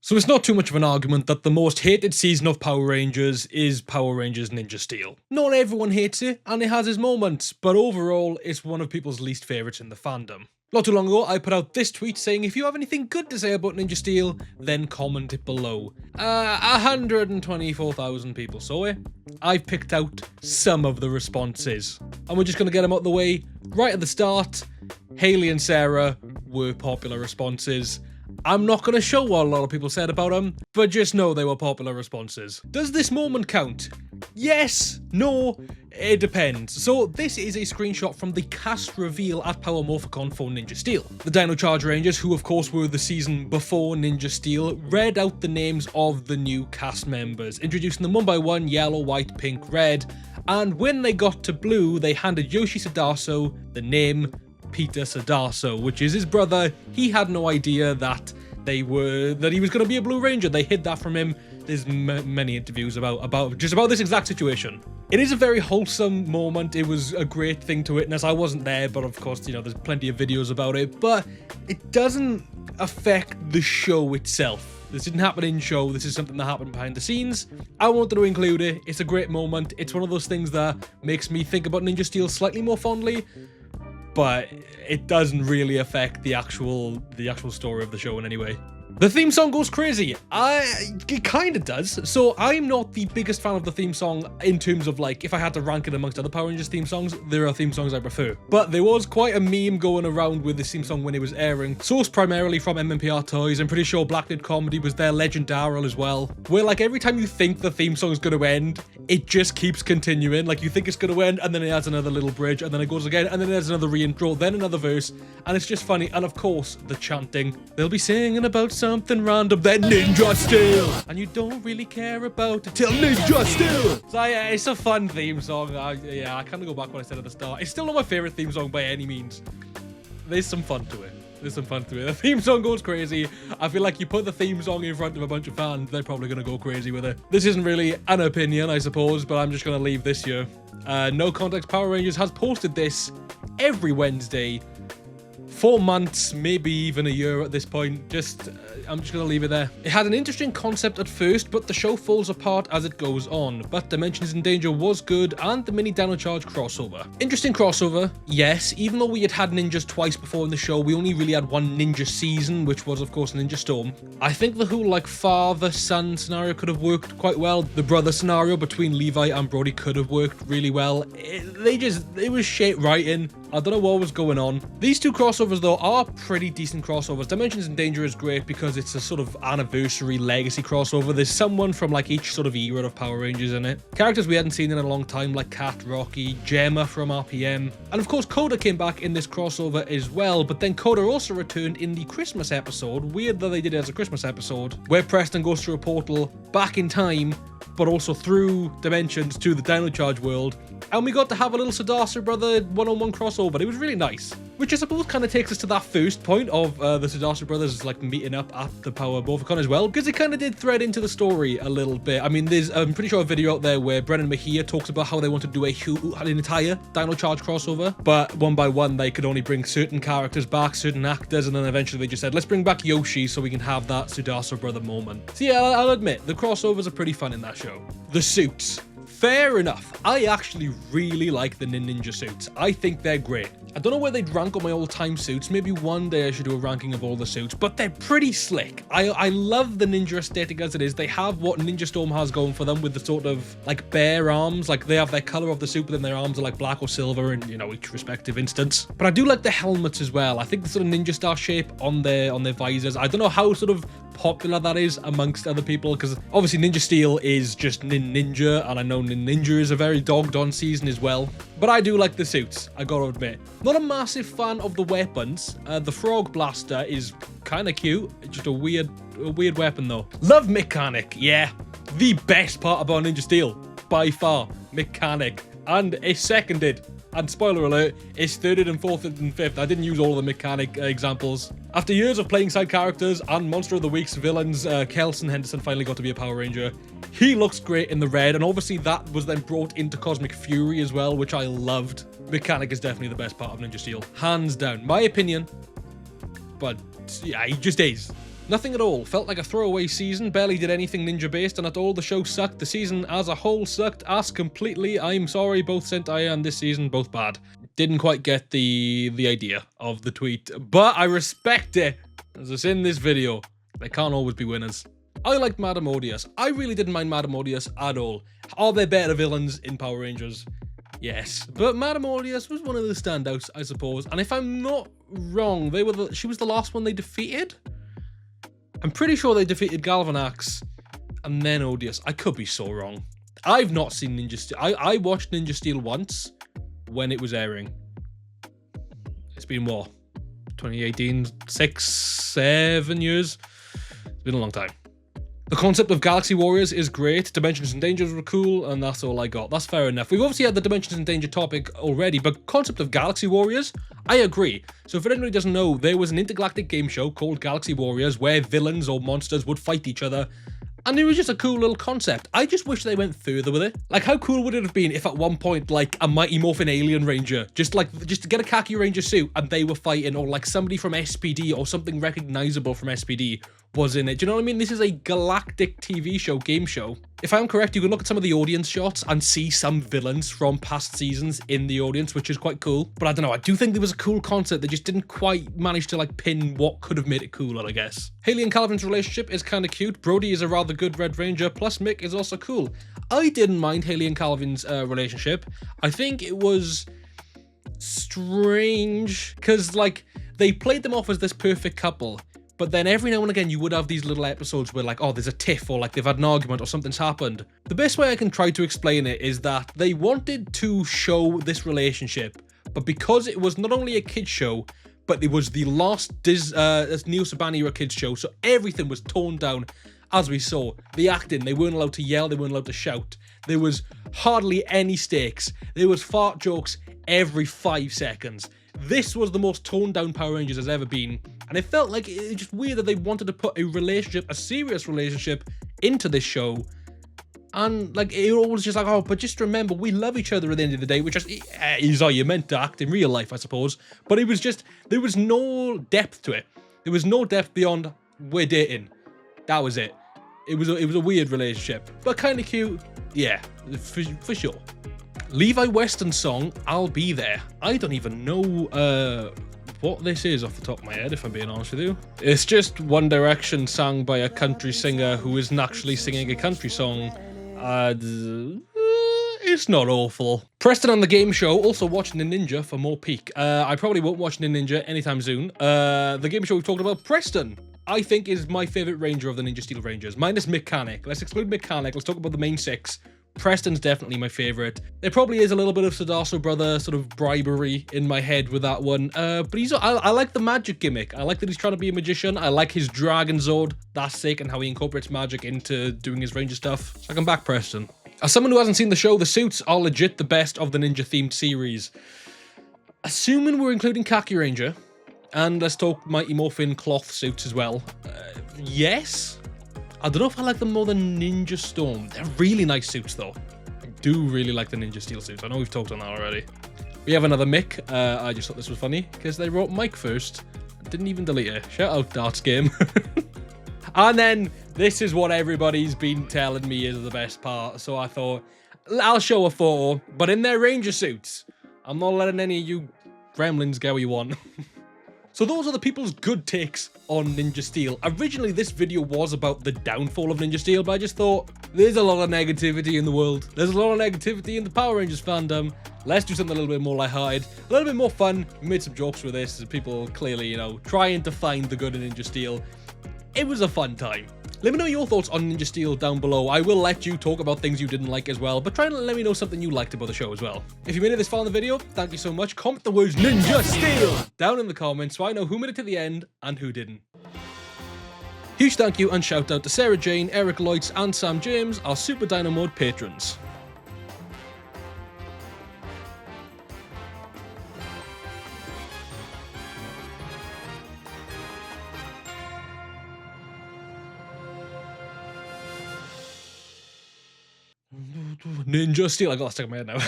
So it's not too much of an argument that the most hated season of Power Rangers is Power Rangers Ninja Steel. Not everyone hates it, and it has its moments, but overall, it's one of people's least favourites in the fandom. Not too long ago, I put out this tweet saying if you have anything good to say about Ninja Steel, then comment it below. 124,000 people saw it. I've picked out some of the responses, and we're just going to get them out of the way. Right at the start, Haley and Sarah were popular responses. I'm not going to show what a lot of people said about them, but just know they were popular responses. Does this moment count? Yes, no, it depends. So this is a screenshot from the cast reveal at Power Morphicon for Ninja Steel. The Dino Charge Rangers, who of course were the season before Ninja Steel, read out the names of the new cast members, introducing them one by one: yellow, white, pink, red, and when they got to blue, they handed Yoshi Sudarso the name Peter Sudarso, which is his brother. He had no idea that he was going to be a Blue Ranger. They hid that from him. There's many interviews about this exact situation. It is a very wholesome moment. It was a great thing to witness. I wasn't there, but of course, you know, there's plenty of videos about it, but it doesn't affect the show itself. This didn't happen in show. This is something that happened behind the scenes. I wanted to include it. It's a great moment. It's one of those things that makes me think about Ninja Steel slightly more fondly, but it doesn't really affect the actual story of the show in any way. The theme song goes crazy. It kind of does. So I'm not the biggest fan of the theme song in terms of, like, if I had to rank it amongst other Power Rangers theme songs, there are theme songs I prefer. But there was quite a meme going around with this theme song when it was airing, sourced primarily from MMPR Toys. I'm pretty sure Black Knight Comedy was their Legend Daryl as well, where, like, every time you think the theme song is going to end, it just keeps continuing. Like, you think it's going to end, and then it adds another little bridge, and then it goes again, and then it adds another re-intro, then another verse, and it's just funny. And of course, the chanting. They'll be singing about something random, then Ninja Steel, and you don't really care about it till Ninja Steel. So yeah, it's a fun theme song. I kind of go back what I said at the start. It's still not my favorite theme song by any means. There's some fun to it. The theme song goes crazy. I feel like you put the theme song in front of a bunch of fans, they're probably going to go crazy with it. This isn't really an opinion, I suppose, but I'm just going to leave this here. No Context Power Rangers has posted this every Wednesday for months, maybe even a year at this point. I'm just gonna leave it there. It had an interesting concept at first, but the show falls apart as it goes on. But Dimensions in Danger was good, and the mini Dino Charge crossover. Interesting crossover, yes. Even though we had ninjas twice before in the show, we only really had one ninja season, which was of course Ninja Storm. I think the whole like father-son scenario could have worked quite well. The brother scenario between Levi and Brody could have worked really well. It was shit writing. I don't know what was going on. These two crossovers, though, are pretty decent crossovers. Dimensions in Danger is great because it's a sort of anniversary legacy crossover. There's someone from like each sort of era of Power Rangers in it. Characters we hadn't seen in a long time, like Kat, Rocky, Gemma from RPM. And of course, Coda came back in this crossover as well, but then Coda also returned in the Christmas episode. Weird that they did it as a Christmas episode, where Preston goes through a portal back in time, but also through dimensions to the Dino Charge world. And we got to have a little Sudarso brother one-on-one crossover. It was really nice. Which I suppose kind of takes us to that first point of the Sudarso brothers like meeting up at the Power Morphicon as well, because it kind of did thread into the story a little bit. I mean, there's I'm pretty sure a video out there where Brennan Mejia talks about how they want to do an entire Dino Charge crossover, but one by one they could only bring certain characters back, certain actors, and then eventually they just said, let's bring back Yoshi so we can have that Sudarso brother moment. So yeah, I'll admit, the crossovers are pretty fun in that show. The suits. Fair enough. I actually really like the Ninja suits. I think they're great. I don't know where they'd rank on my all-time suits. Maybe one day I should do a ranking of all the suits, but they're pretty slick. I love the Ninja aesthetic as it is. They have what Ninja Storm has going for them with the sort of like bare arms. Like they have their color of the suit, but then their arms are like black or silver in, you know, each respective instance. But I do like the helmets as well. I think the sort of Ninja Star shape on their visors. I don't know how sort of popular that is amongst other people, because obviously Ninja Steel is just Ninja, and I know Ninninger is a very dogged on season as well. But I do like the suits, I gotta admit. Not a massive fan of the weapons. The Frog Blaster is kind of cute. It's just a weird weapon though. Love Mechanic, yeah. The best part about Ninja Steel, by far, Mechanic. And it's seconded. And spoiler alert, it's thirded and fourth and fifth. I didn't use all of the Mechanic examples. After years of playing side characters and Monster of the Week's villains, Kelson Henderson finally got to be a Power Ranger. He looks great in the red, and obviously that was then brought into Cosmic Fury as well, which I loved. Mechanic is definitely the best part of Ninja Steel. Hands down. My opinion. But yeah, he just is. Nothing at all. Felt like a throwaway season, barely did anything ninja based, and at all the show sucked. The season as a whole sucked ass completely. I'm sorry, both Sentai and this season, both bad. Didn't quite get the idea of the tweet, but I respect it, as it's in this video. They can't always be winners. I liked Madame Odious. I really didn't mind Madame Odious at all. Are there better villains in Power Rangers? Yes, but Madame Odious was one of the standouts, I suppose. And if I'm not wrong, she was the last one they defeated? I'm pretty sure they defeated Galvanax and then Odious. I could be so wrong. I've not seen Ninja Steel. I watched Ninja Steel once when it was airing. It's been what? 2018? 6, 7 years? It's been a long time. The concept of Galaxy Warriors is great. Dimensions in Danger were cool, and that's all I got. That's fair enough. We've obviously had the Dimensions in Danger topic already, but concept of Galaxy Warriors, I agree. So if anybody doesn't know, there was an intergalactic game show called Galaxy Warriors where villains or monsters would fight each other, and it was just a cool little concept. I just wish they went further with it. Like, how cool would it have been if at one point, like, a Mighty Morphin Alien Ranger, just to get a khaki ranger suit and they were fighting, or like somebody from SPD or something recognizable from SPD was in it. Do you know what I mean? This is a galactic TV show, game show. If I'm correct, you can look at some of the audience shots and see some villains from past seasons in the audience, which is quite cool. But I don't know, I do think there was a cool concept. They just didn't quite manage to like pin what could have made it cooler, I guess. Haley and Calvin's relationship is kind of cute. Brody is a rather good Red Ranger, plus Mick is also cool. I didn't mind Haley and Calvin's relationship. I think it was strange because like they played them off as this perfect couple. But then every now and again, you would have these little episodes where like, oh, there's a tiff or like they've had an argument or something's happened. The best way I can try to explain it is that they wanted to show this relationship, but because it was not only a kid's show, but it was the last Neil Saban era kids show, so everything was toned down, as we saw. The acting, they weren't allowed to yell, they weren't allowed to shout. There was hardly any stakes. There was fart jokes every 5 seconds. This was the most toned down Power Rangers has ever been, and it felt like it's just weird that they wanted to put a relationship, a serious relationship, into this show, and like it was just like, oh, but just remember, we love each other at the end of the day, which is how you meant to act in real life, I suppose. But it was just, there was no depth to it. There was no depth beyond we're dating. That was it. It was a weird relationship, but kind of cute, yeah, for sure. Levi Weston's song, I'll Be There. I don't even know what this is off the top of my head, if I'm being honest with you. It's just One Direction sung by a country singer who isn't actually singing a country song. It's not awful. Preston on the game show, also watching Ninninger for more peak. I probably won't watch Ninninger anytime soon. The game show we've talked about, Preston, I think is my favourite ranger of the Ninja Steel Rangers. Minus Mechanic. Let's exclude Mechanic. Let's talk about the main 6. Preston's definitely my favourite. There probably is a little bit of Sadaso Brother sort of bribery in my head with that one. But I like the magic gimmick. I like that he's trying to be a magician. I like his Dragon Zord. That's sick, and how he incorporates magic into doing his ranger stuff. So I can back Preston. As someone who hasn't seen the show, the suits are legit the best of the ninja-themed series. Assuming we're including Khaki Ranger, and let's talk Mighty Morphin cloth suits as well. Yes? I don't know if I like them more than Ninja Storm. They're really nice suits, though. I do really like the Ninja Steel suits. I know we've talked on that already. We have another Mick. I just thought this was funny because they wrote Mike first. I didn't even delete it. Shout out Darts Game. And then this is what everybody's been telling me is the best part. So I thought, I'll show a photo, but in their Ranger suits. I'm not letting any of you gremlins get what you want. So those are the people's good takes on Ninja Steel. Originally, this video was about the downfall of Ninja Steel, but I just thought, there's a lot of negativity in the world. There's a lot of negativity in the Power Rangers fandom. Let's do something a little bit more lighthearted, a little bit more fun. We made some jokes with this, people clearly, you know, trying to find the good in Ninja Steel. It was a fun time. Let me know your thoughts on Ninja Steel down below. I will let you talk about things you didn't like as well, but try and let me know something you liked about the show as well. If you made it this far in the video, thank you so much. Comment the words Ninja Steel down in the comments so I know who made it to the end and who didn't. Huge thank you and shout out to Sarah Jane, Eric Lloyds and Sam James, our Super Dino Mode patrons. Ninja Steel. I got that stuck in my head now.